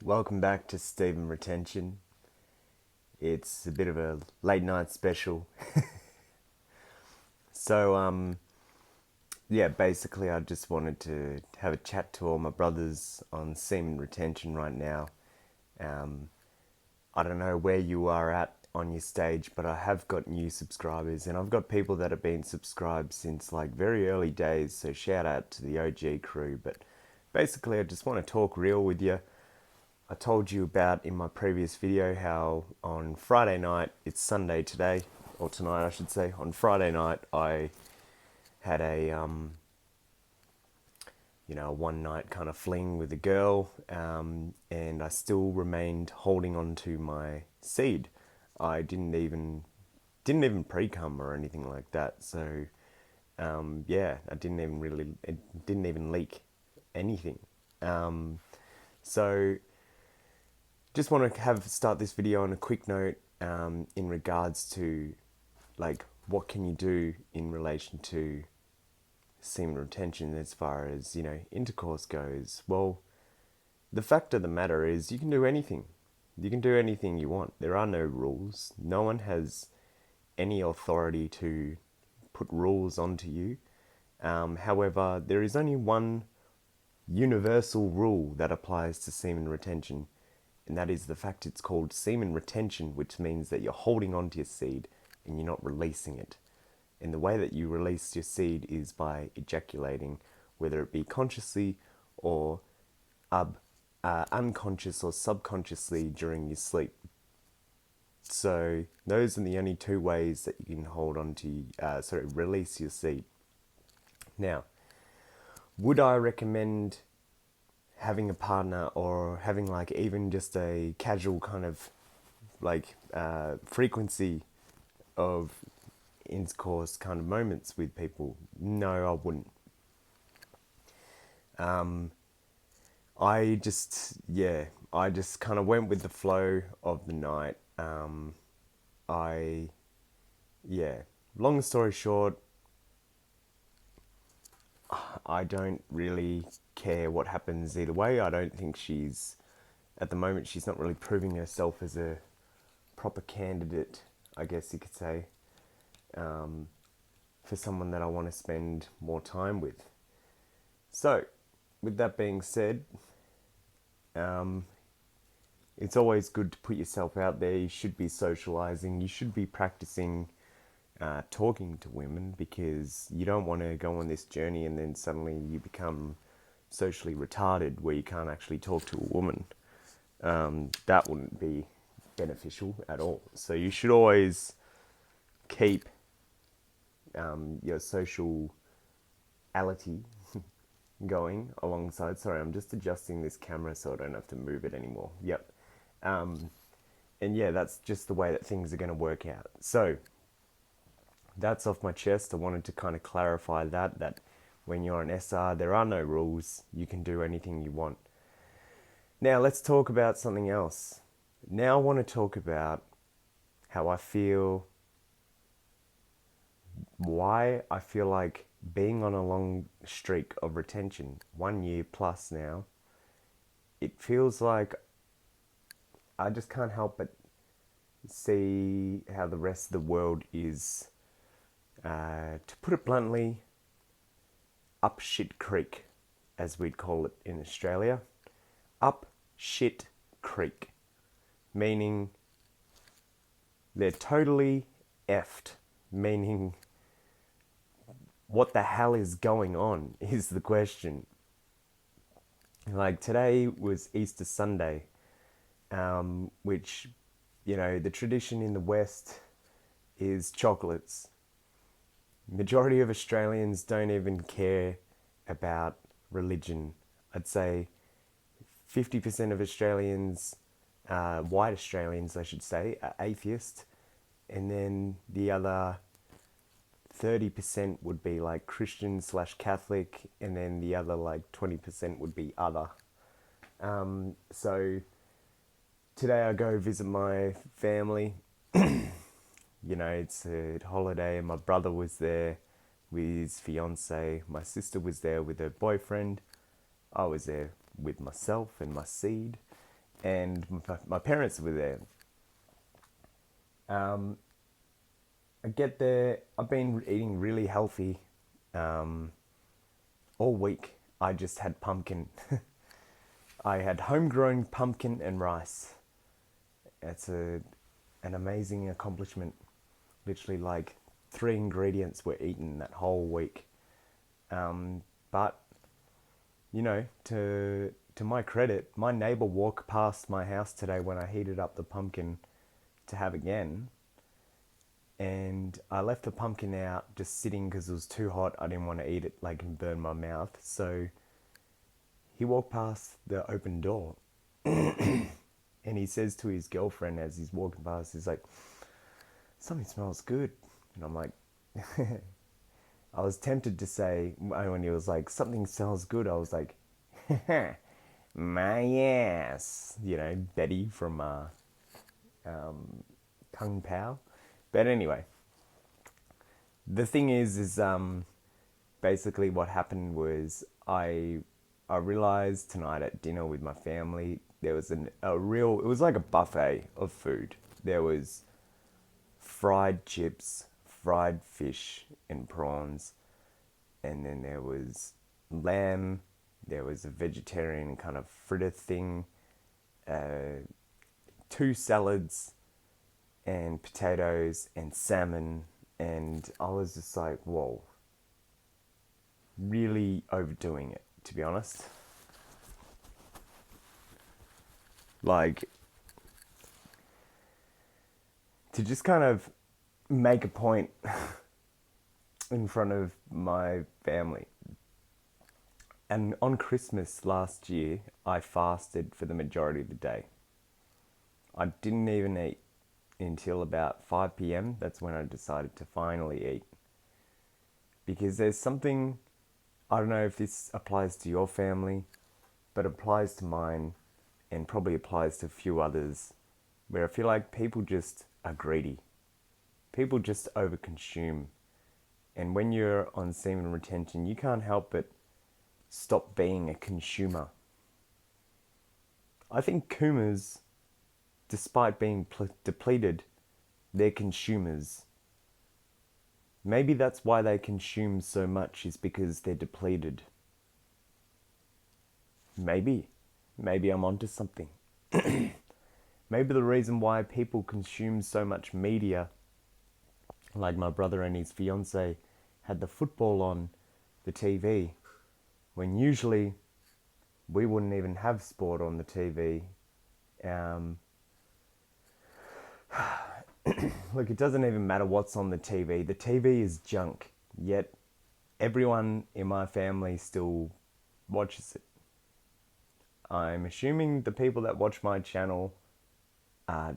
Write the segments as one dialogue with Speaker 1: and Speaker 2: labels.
Speaker 1: Welcome back to Semen Retention. It's a bit of a late night special. So, yeah, basically, I just wanted to have a chat to all my brothers on semen retention right now. Um, I don't know where you are at on your stage, but I have got new subscribers, and I've got people that have been subscribed since like very early days. So shout out to the OG crew. But basically, I just want to talk real with you. I told you about in my previous video how on Friday night, it's Sunday today, or tonight I should say, on Friday night I had a one night kind of fling with a girl, and I still remained holding on to my seed. I didn't even pre-cum or anything like that. So yeah, it didn't even leak anything. Um, so just want to start this video on a quick note in regards to like what can you do in relation to semen retention as far as intercourse goes. Well, the fact of the matter is you can do anything. You can do anything you want. There are no rules. No one has any authority to put rules onto you. However, there is only one universal rule that applies to semen retention, and that is the fact it's called semen retention, which means that you're holding on to your seed and you're not releasing it. And the way that you release your seed is by ejaculating, whether it be consciously or unconscious or subconsciously during your sleep. So those are the only two ways that you can release your seed. Now, would I recommend having a partner or having like even just a casual kind of like frequency of intercourse kind of moments with people? No, I wouldn't. Um, I just kind of went with the flow of the night. I, yeah, long story short, I don't really care what happens either way. I don't think at the moment, she's not really proving herself as a proper candidate, I guess you could say, um, for someone that I want to spend more time with. So, with that being said, um, it's always good to put yourself out there. You should be socializing. You should be practicing talking to women, because you don't want to go on this journey and then suddenly you become socially retarded where you can't actually talk to a woman. That wouldn't be beneficial at all. So you should always keep your sociality going alongside. Sorry, I'm just adjusting this camera so I don't have to move it anymore. Yep. And yeah, that's just the way that things are going to work out. So that's off my chest. I wanted to kind of clarify that when you're an SR, there are no rules. You can do anything you want. Now let's talk about something else. Now I want to talk about how I feel, why I feel like being on a long streak of retention, 1 year plus now, it feels like I just can't help but see how the rest of the world is, to put it bluntly, up shit creek, as we'd call it in Australia. Up shit creek, meaning they're totally effed, meaning what the hell is going on is the question. Like today was Easter Sunday, which, the tradition in the West is chocolates. Majority of Australians don't even care about religion. I'd say 50% of Australians, white Australians I should say, are atheist, and then the other 30% would be like Christian slash Catholic, and then the other like 20% would be other. So today I go visit my family. It's a holiday, and my brother was there with his fiance. My sister was there with her boyfriend. I was there with myself and my seed. and my parents were there. Um, I get there. I've been eating really healthy all week. I just had pumpkin. I had homegrown pumpkin and rice. It's an amazing accomplishment. Literally, like 3 ingredients were eaten that whole week. But to my credit, my neighbor walked past my house today when I heated up the pumpkin to have again, and I left the pumpkin out just sitting because it was too hot. I didn't want to eat it like and burn my mouth. So he walked past the open door, and he says to his girlfriend as he's walking past, he's like, "Something smells good," and I'm like. I was tempted to say, when he was like, "Something smells good," I was like, my ass. Betty from Kung Pao. But anyway, the thing is basically what happened was I realized tonight at dinner with my family, there was it was like a buffet of food. There was fried chips, fried fish and prawns, and then there was lamb, there was a vegetarian kind of fritter thing, 2 salads, and potatoes and salmon, and I was just like, whoa, really overdoing it, to be honest. Like, to just kind of make a point in front of my family. And on Christmas last year, I fasted for the majority of the day. I didn't even eat until about 5 p.m. That's when I decided to finally eat. Because there's something, I don't know if this applies to your family, but applies to mine and probably applies to a few others, where I feel like people just are greedy. People just overconsume. And when you're on semen retention, you can't help but stop being a consumer. I think Coomers, despite being depleted, they're consumers. Maybe that's why they consume so much, is because they're depleted. Maybe. Maybe I'm onto something. Maybe the reason why people consume so much media, like my brother and his fiance had the football on the TV, when usually we wouldn't even have sport on the TV. Look, it doesn't even matter what's on the TV. The TV is junk, yet everyone in my family still watches it. I'm assuming the people that watch my channel are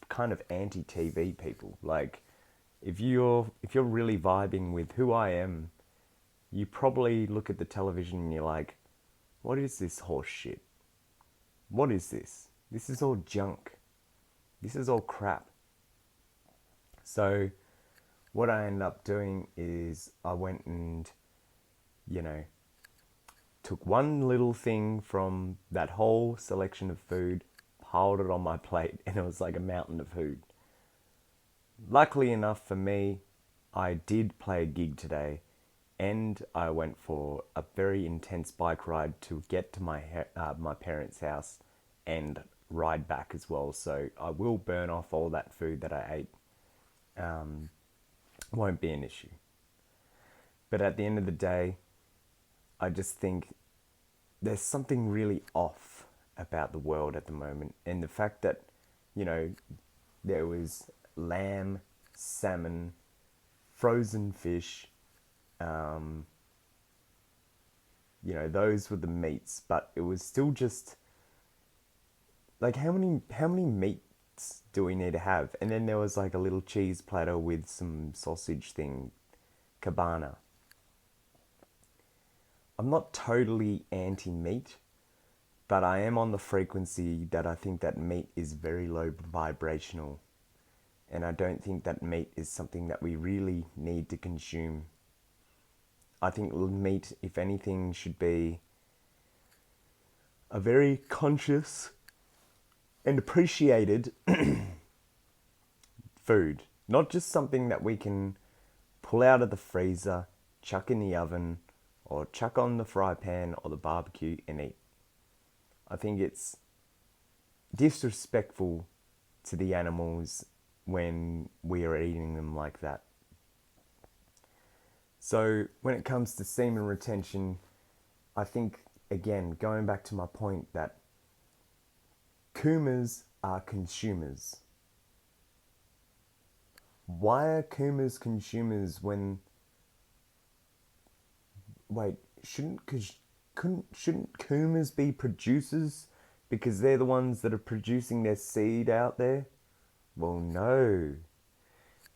Speaker 1: kind of anti-TV people. Like, if you're really vibing with who I am, you probably look at the television and you're like, what is this horse shit? What is this? This is all junk. This is all crap. So what I ended up doing is I went and, took one little thing from that whole selection of food, piled it on my plate, and it was like a mountain of food. Luckily enough for me, I did play a gig today, and I went for a very intense bike ride to get to my parents' house and ride back as well. So I will burn off all that food that I ate. Won't be an issue. But at the end of the day, I just think there's something really off about the world at the moment. And the fact that, there was lamb, salmon, frozen fish, those were the meats, but it was still just like, how many meats do we need to have? And then there was like a little cheese platter with some sausage thing, cabana. I'm not totally anti-meat, but I am on the frequency that I think that meat is very low vibrational. And I don't think that meat is something that we really need to consume. I think meat, if anything, should be a very conscious and appreciated food. Not just something that we can pull out of the freezer, chuck in the oven, or chuck on the fry pan or the barbecue and eat. I think it's disrespectful to the animals when we are eating them like that. So when it comes to semen retention, I think, again, going back to my point that Coomers are consumers. Why are Coomers consumers when... Wait, shouldn't Coomers be producers because they're the ones that are producing their seed out there? Well, no.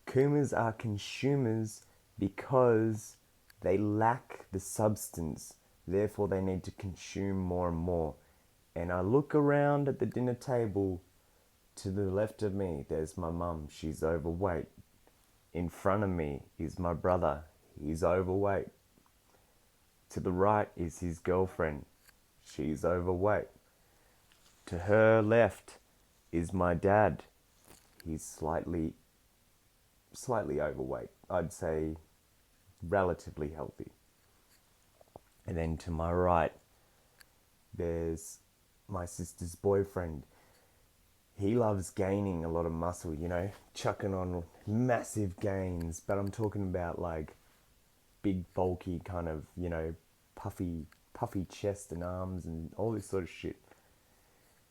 Speaker 1: Coomers are consumers because they lack the substance. Therefore, they need to consume more and more. And I look around at the dinner table. To the left of me, there's my mum. She's overweight. In front of me is my brother. He's overweight. To the right is his girlfriend. She's overweight. To her left is my dad. He's slightly overweight. I'd say relatively healthy. And then to my right, there's my sister's boyfriend. He loves gaining a lot of muscle, chucking on massive gains. But I'm talking about like big, bulky kind of, puffy chest and arms and all this sort of shit.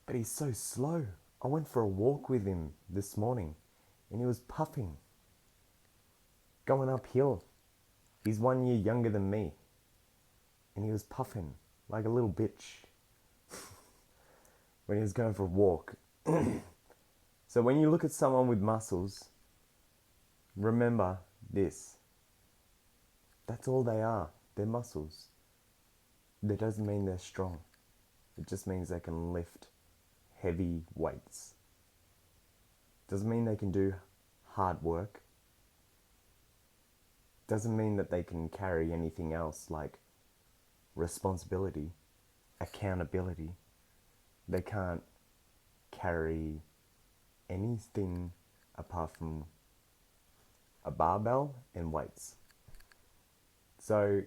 Speaker 1: But he's so slow. I went for a walk with him this morning and he was puffing, going uphill. He's 1 year younger than me and he was puffing like a little bitch when he was going for a walk. So when you look at someone with muscles, remember this. That's all they are. They're muscles. That doesn't mean they're strong. It just means they can lift heavy weights. Doesn't mean they can do hard work. Doesn't mean that they can carry anything else like responsibility, accountability. They can't carry anything apart from a barbell and weights. So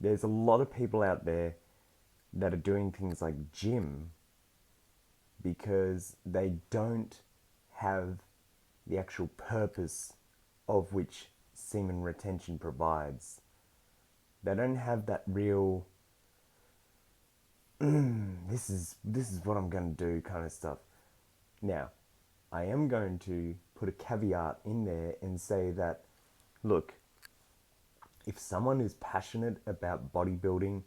Speaker 1: there's a lot of people out there that are doing things like gym because they don't have the actual purpose of which semen retention provides. They don't have that real this is what I'm going to do kind of stuff. Now, I am going to put a caveat in there and say that, look, if someone is passionate about bodybuilding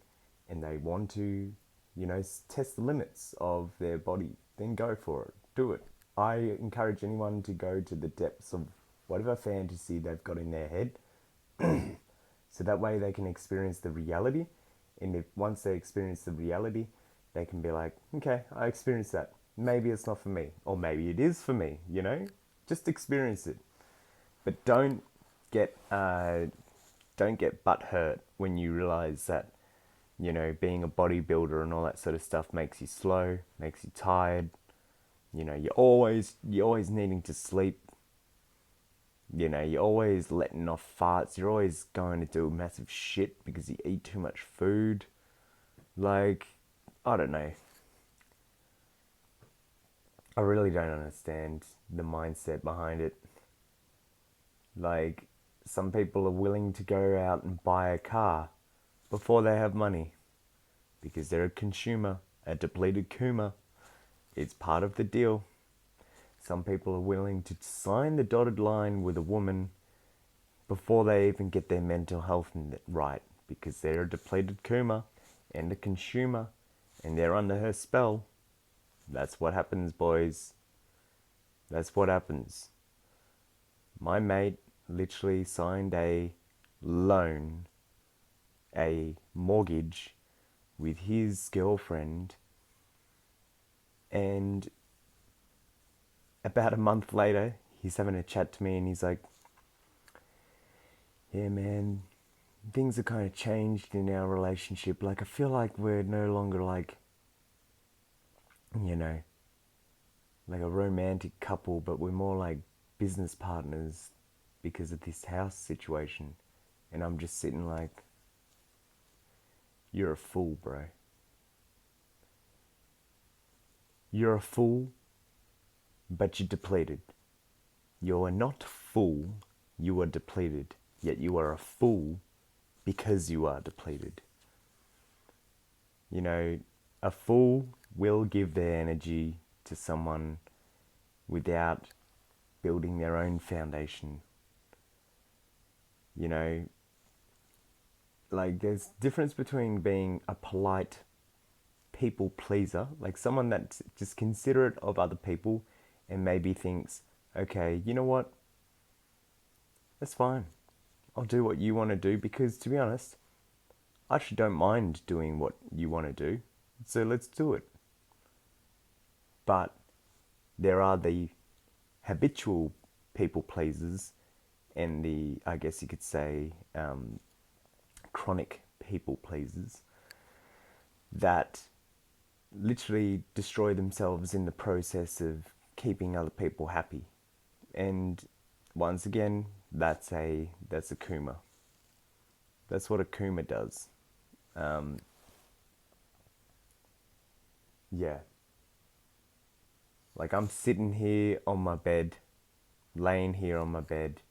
Speaker 1: and they want to, test the limits of their body, then go for it. Do it. I encourage anyone to go to the depths of whatever fantasy they've got in their head so that way they can experience the reality. And if once they experience the reality, they can be like, okay, I experienced that. Maybe it's not for me. Or maybe it is for me, Just experience it. But don't get butt hurt when you realize that, being a bodybuilder and all that sort of stuff makes you slow, makes you tired. You're always needing to sleep. You're always letting off farts. You're always going to do massive shit because you eat too much food. Like, I don't know. I really don't understand the mindset behind it. Like, some people are willing to go out and buy a car before they have money because they're a consumer, a depleted Coomer. It's part of the deal. Some people are willing to sign the dotted line with a woman before they even get their mental health right because they're a depleted Coomer and a consumer and they're under her spell. That's what happens, boys. That's what happens. My mate literally signed a loan, a mortgage with his girlfriend, and about a month later, he's having a chat to me and he's like, yeah, man, things have kind of changed in our relationship. Like, I feel like we're no longer like, like a romantic couple, but we're more like business partners because of this house situation. And I'm just sitting like, you're a fool, bro. You're a fool, but you're depleted. You are not full, you are depleted. Yet you are a fool because you are depleted. You know, a fool will give their energy to someone without building their own foundation. You know, like there's difference between being a polite people pleaser, like someone that's just considerate of other people and maybe thinks, okay, you know what? That's fine. I'll do what you want to do because, to be honest, I actually don't mind doing what you want to do. So let's do it. But there are the habitual people pleasers and the, I guess you could say, chronic people pleasers that literally destroy themselves in the process of keeping other people happy. And once again, that's a Coomer. That's what a Coomer does. Um, yeah, like I'm sitting here on my bed, laying here on my bed,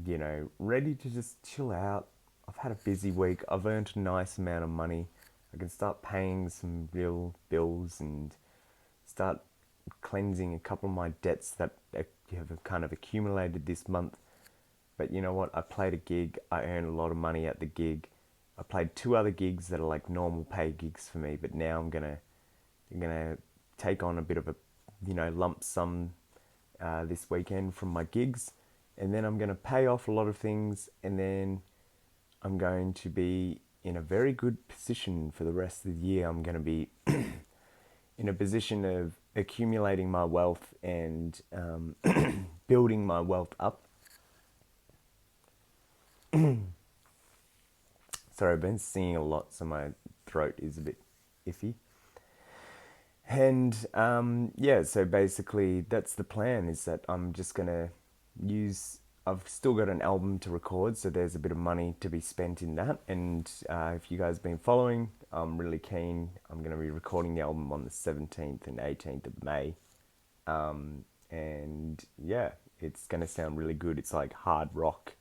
Speaker 1: you know, ready to just chill out. I've had a busy week. I've earned a nice amount of money. I can start paying some real bills and start cleansing a couple of my debts that have kind of accumulated this month. But you know what? I played a gig. I earned a lot of money at the gig. I played two other gigs that are like normal pay gigs for me. But now I'm gonna take on a bit of a, you know, lump sum this weekend from my gigs, and then I'm gonna pay off a lot of things, and then I'm going to be in a very good position for the rest of the year. I'm going to be in a position of accumulating my wealth and building my wealth up. Sorry, I've been singing a lot, so my throat is a bit iffy. And yeah, so basically that's the plan, is that I'm just going to use, I've still got an album to record, so there's a bit of money to be spent in that. And if you guys have been following, I'm really keen. I'm going to be recording the album on the 17th and 18th of May. And yeah, it's going to sound really good. It's like hard rock.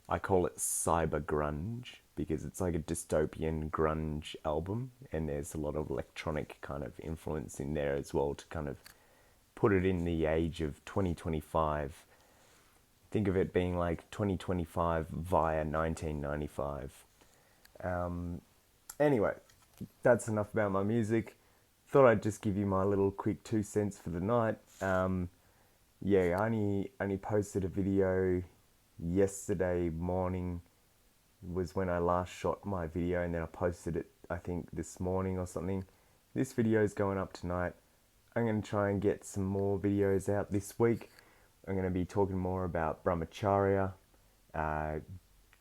Speaker 1: I call it cyber grunge because it's like a dystopian grunge album, and there's a lot of electronic kind of influence in there as well to kind of put it in the age of 2025. Think of it being like 2025 via 1995. Anyway, that's enough about my music. Thought I'd just give you my little quick 2 cents for the night. Yeah, I only posted a video yesterday morning was when I last shot my video, and then I posted it, I think, this morning or something. This video is going up tonight. I'm going to try and get some more videos out this week. I'm going to be talking more about brahmacharya,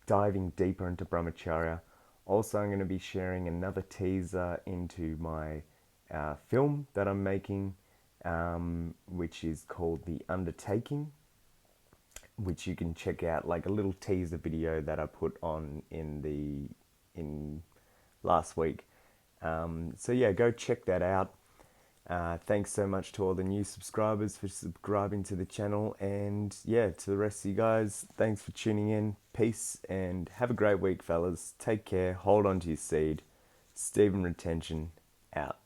Speaker 1: diving deeper into brahmacharya. Also, I'm going to be sharing another teaser into my film that I'm making, which is called The Undertaking, which you can check out, like a little teaser video that I put on in last week. So yeah, go check that out. Thanks so much to all the new subscribers for subscribing to the channel, and yeah, to the rest of you guys, thanks for tuning in. Peace and have a great week, fellas. Take care. Hold on to your seed. Stephen Retention out.